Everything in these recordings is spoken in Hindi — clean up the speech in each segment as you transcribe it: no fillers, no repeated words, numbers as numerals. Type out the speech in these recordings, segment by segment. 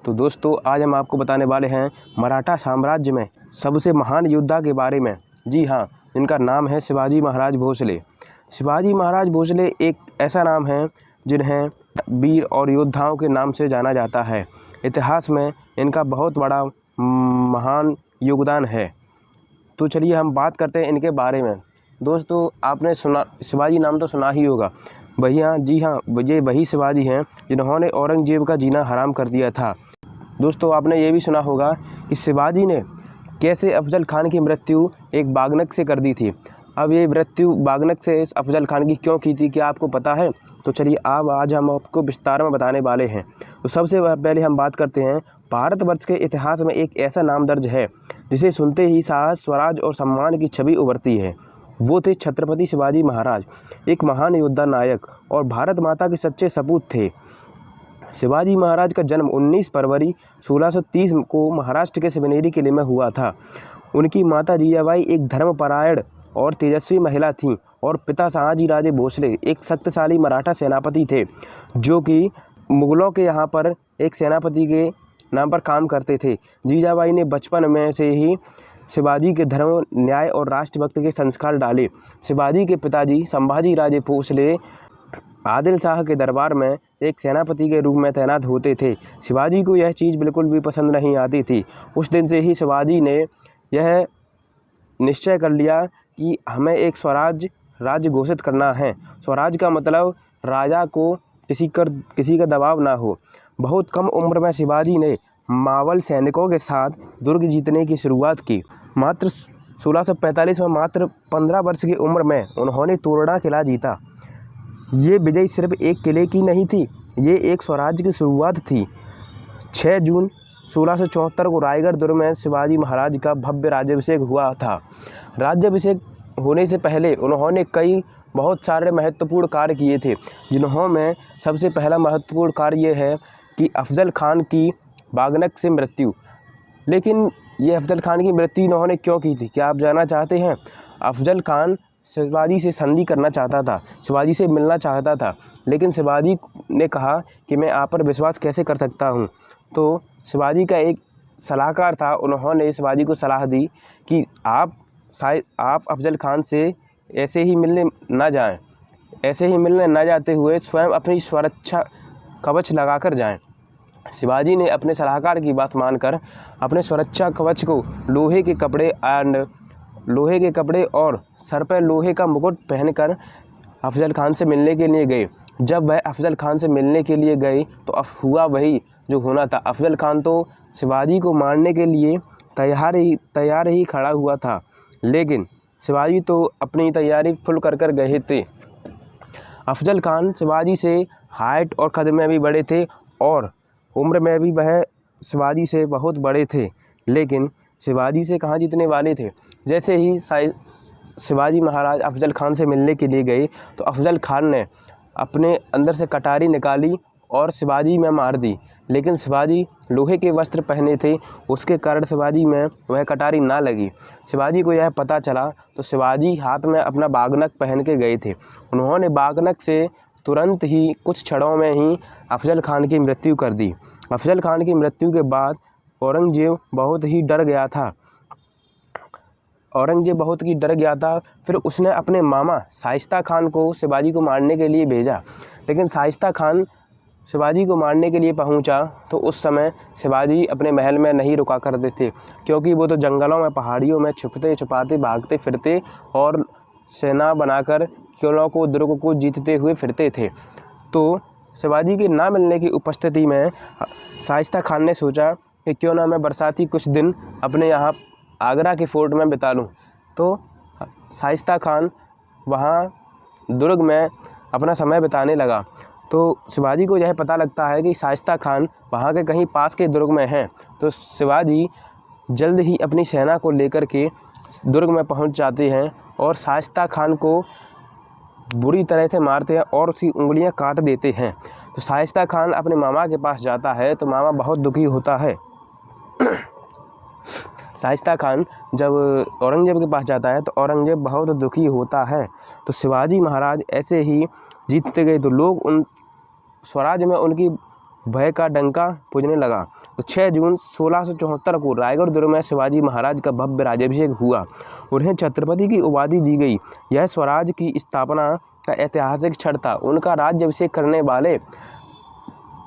तो दोस्तों आज हम आपको बताने वाले हैं मराठा साम्राज्य में सबसे महान योद्धा के बारे में। जी हाँ, जिनका नाम है शिवाजी महाराज भोसले। शिवाजी महाराज भोसले एक ऐसा नाम है जिन्हें वीर और योद्धाओं के नाम से जाना जाता है। इतिहास में इनका बहुत बड़ा महान योगदान है। तो चलिए हम बात करते हैं इनके बारे में। दोस्तों आपने सुना, शिवाजी नाम तो सुना ही होगा। भैया जी हाँ, ये वही शिवाजी हैं जिन्होंने औरंगजेब का जीना हराम कर दिया था। दोस्तों आपने ये भी सुना होगा कि शिवाजी ने कैसे अफजल खान की मृत्यु एक बागनक से कर दी थी। अब ये मृत्यु बागनक से अफजल खान की क्यों की थी, क्या आपको पता है? तो चलिए आज हम आपको विस्तार में बताने वाले हैं। तो सबसे पहले हम बात करते हैं, भारतवर्ष के इतिहास में एक ऐसा नाम दर्ज है जिसे सुनते ही साहस, स्वराज और सम्मान की छवि उभरती है। वो थे छत्रपति शिवाजी महाराज, एक महान योद्धा, नायक और भारत माता के सच्चे सपूत थे। शिवाजी महाराज का जन्म 19 फरवरी 1630 को महाराष्ट्र के शिवनेरी किले में हुआ था। उनकी माता जिजाबाई एक धर्मपरायण और तेजस्वी महिला थीं और पिता शहाजी राजे भोसले एक शक्तिशाली मराठा सेनापति थे जो कि मुगलों के यहाँ पर एक सेनापति के नाम पर काम करते थे। जिजाबाई ने बचपन में से ही शिवाजी के धर्म, न्याय और राष्ट्रभक्ति के संस्कार डाले। शिवाजी के पिताजी संभाजी राजे भोसले आदिल शाह के दरबार में एक सेनापति के रूप में तैनात होते थे। शिवाजी को यह चीज़ बिल्कुल भी पसंद नहीं आती थी। उस दिन से ही शिवाजी ने यह निश्चय कर लिया कि हमें एक स्वराज राज्य घोषित करना है। स्वराज का मतलब राजा को किसी का दबाव ना हो। बहुत कम उम्र में शिवाजी ने मावल सैनिकों के साथ दुर्ग जीतने की शुरुआत की। मात्र 1645 में मात्र 15 वर्ष की उम्र में उन्होंने तोरना किला जीता। ये विजय सिर्फ एक किले की नहीं थी, ये एक स्वराज्य की शुरुआत थी। 6 जून 1674 को रायगढ़ दुर्ग में शिवाजी महाराज का भव्य राज्याभिषेक हुआ था। राज्याभिषेक होने से पहले उन्होंने बहुत सारे महत्वपूर्ण कार्य किए थे, जिन्होंने सबसे पहला महत्वपूर्ण कार्य ये है कि अफजल खान की बागनक से मृत्यु। लेकिन ये अफजल खान की मृत्यु इन्होंने क्यों की थी, क्या आप जानना चाहते हैं? अफजल खान शिवाजी से संधि करना चाहता था, शिवाजी से मिलना चाहता था, लेकिन शिवाजी ने कहा कि मैं आप पर विश्वास कैसे कर सकता हूँ। तो शिवाजी का एक सलाहकार था, उन्होंने शिवाजी को सलाह दी कि आप अफजल खान से ऐसे ही मिलने ना जाएं, ऐसे ही मिलने ना जाते हुए स्वयं अपनी सुरक्षा कवच लगाकर जाएं। शिवाजी ने अपने सलाहकार की बात मानकर अपने सुरक्षा कवच को लोहे के कपड़े और सर पर लोहे का मुकुट पहनकर अफजल खान से मिलने के लिए गए। जब वह अफजल खान से मिलने के लिए गए तो हुआ वही जो होना था। अफजल खान तो शिवाजी को मारने के लिए तैयार ही खड़ा हुआ था, लेकिन शिवाजी तो अपनी तैयारी फुल कर गए थे। अफजल खान शिवाजी से हाइट और कद में भी बड़े थे और उम्र में भी वह शिवाजी से बहुत बड़े थे, लेकिन शिवाजी से कहाँ जीतने वाले थे। जैसे ही शिवाजी महाराज अफजल खान से मिलने के लिए गए तो अफजल खान ने अपने अंदर से कटारी निकाली और शिवाजी में मार दी, लेकिन शिवाजी लोहे के वस्त्र पहने थे, उसके कारण शिवाजी में वह कटारी ना लगी। शिवाजी को यह पता चला तो शिवाजी हाथ में अपना बागनक पहन के गए थे। उन्होंने बागनक से तुरंत ही कुछ क्षणों में ही अफजल खान की मृत्यु कर दी। अफजल खान की मृत्यु के बाद औरंगजेब बहुत ही डर गया था। फिर उसने अपने मामा शाइस्ता खान को शिवाजी को मारने के लिए भेजा, लेकिन शाइस्ता खान शिवाजी को मारने के लिए पहुंचा तो उस समय शिवाजी अपने महल में नहीं रुका करते थे, क्योंकि वो तो जंगलों में, पहाड़ियों में छुपते छुपाते भागते फिरते और सेना बनाकर किलों को, दुर्ग को जीतते हुए फिरते थे। तो शिवाजी के ना मिलने की उपस्थिति में शाइस्ता खान ने सोचा कि क्यों ना मैं बरसाती कुछ दिन अपने यहाँ आगरा के फोर्ट में बिता लूँ। तो शाइस्ता खान वहाँ दुर्ग में अपना समय बिताने लगा। तो शिवाजी को यह पता लगता है कि शाइस्ता खान वहाँ के कहीं पास के दुर्ग में हैं। तो शिवाजी जल्द ही अपनी सेना को लेकर के दुर्ग में पहुँच जाते हैं और शाइस्ता खान को बुरी तरह से मारते हैं और उसकी उंगलियां काट देते हैं। तो शाइस्ता खान अपने मामा के पास जाता है तो मामा बहुत दुखी होता है। शाइस्ता खान जब औरंगजेब के पास जाता है तो औरंगजेब बहुत दुखी होता है। तो शिवाजी महाराज ऐसे ही जीतते गए तो लोग उन स्वराज में उनकी भय का डंका पूजने लगा। तो 6 जून 1674 को रायगढ़ दुर्ग में शिवाजी महाराज का भव्य राज्याभिषेक हुआ। उन्हें छत्रपति की उपाधि दी गई। यह स्वराज की स्थापना का ऐतिहासिक क्षण था। उनका राज्याभिषेक करने वाले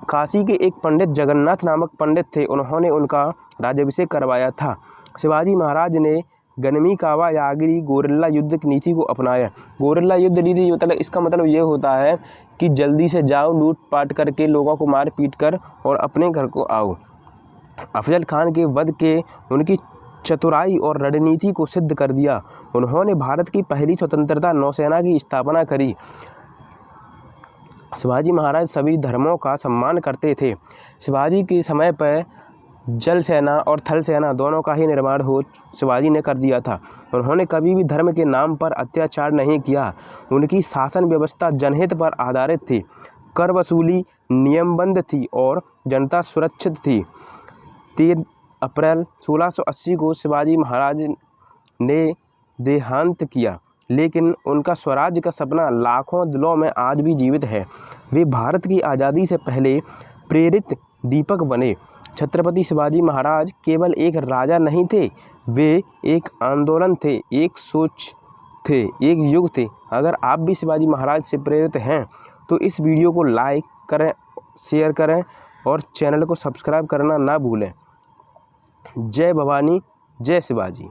काशी के एक पंडित जगन्नाथ नामक पंडित थे। उन्होंने उनका राज्याभिषेक करवाया था। शिवाजी महाराज ने गनमी कावा यागिरी गोरिल्ला युद्ध की नीति को अपनाया। गोरिल्ला युद्ध नीति मतलब इसका मतलब ये होता है कि जल्दी से जाओ, लूट पाट करके लोगों को मार पीट कर और अपने घर को आओ। अफजल खान के वध के उनकी चतुराई और रणनीति को सिद्ध कर दिया। उन्होंने भारत की पहली स्वतंत्रता नौसेना की स्थापना करी। शिवाजी महाराज सभी धर्मों का सम्मान करते थे। शिवाजी के समय पर जल सेना और थल सेना दोनों का ही निर्माण शिवाजी ने कर दिया था। उन्होंने कभी भी धर्म के नाम पर अत्याचार नहीं किया। उनकी शासन व्यवस्था जनहित पर आधारित थी। कर वसूली नियमबद्ध थी और जनता सुरक्षित थी। 3 अप्रैल 1680 को शिवाजी महाराज ने देहांत किया, लेकिन उनका स्वराज्य का सपना लाखों दिलों में आज भी जीवित है। वे भारत की आज़ादी से पहले प्रेरित दीपक बने। छत्रपति शिवाजी महाराज केवल एक राजा नहीं थे, वे एक आंदोलन थे, एक सोच थे, एक युग थे। अगर आप भी शिवाजी महाराज से प्रेरित हैं तो इस वीडियो को लाइक करें, शेयर करें और चैनल को सब्सक्राइब करना ना भूलें। जय भवानी, जय शिवाजी।